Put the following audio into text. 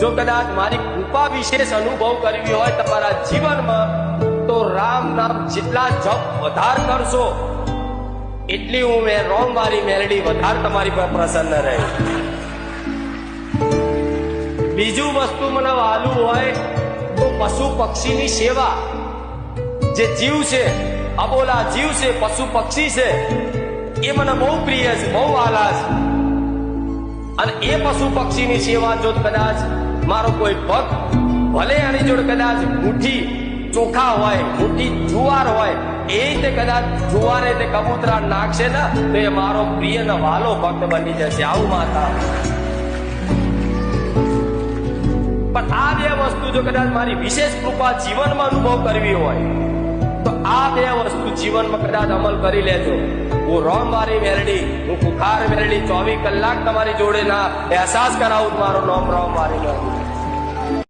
જો કદાચ મારી કૃપા વિશેષ અનુભવ કરવી હોય તમારા જીવનમાં, તો રામ નામ જેટલા જપ વધાર કરશો એટલી હું રોમ મારી મેલડી વધારે તમારી પર પ્રસન્ન રહે. બીજું વસ્તુ મને વાલું હોય તો પશુ પક્ષીની સેવા. જે જીવ છે, અબોલા જીવ છે, પશુ પક્ષી છે, એ મને બહુ પ્રિય છે, બહુ વાલા છે. અને એ પશુ પક્ષીની સેવા જો કદાચ મારો કોઈ ભક્ત ભલે એની જોડે કદાચ મુઠ્ઠી ચોખા હોય, મુઠ્ઠી જુવાર હોય, એ રીતે કદાચ જુવારે તે કબૂતરા નાખશે ને તો એ મારો પ્રિય ને વાલો ભક્ત બની જશે. આવું માતા. પણ આ બે વસ્તુ જો કદાચ મારી વિશેષ કૃપા જીવનમાં અનુભવ કરવી હોય તો આ બે વસ્તુ જીવનમાં કદાચ અમલ કરી લેજો. હું રોમ મારી મેલડી, હું કુખાર મેલડી 24 કલાક તમારી જોડે ના અહેસાસ કરાવું મારો નામ રોમ મારી મેલડી.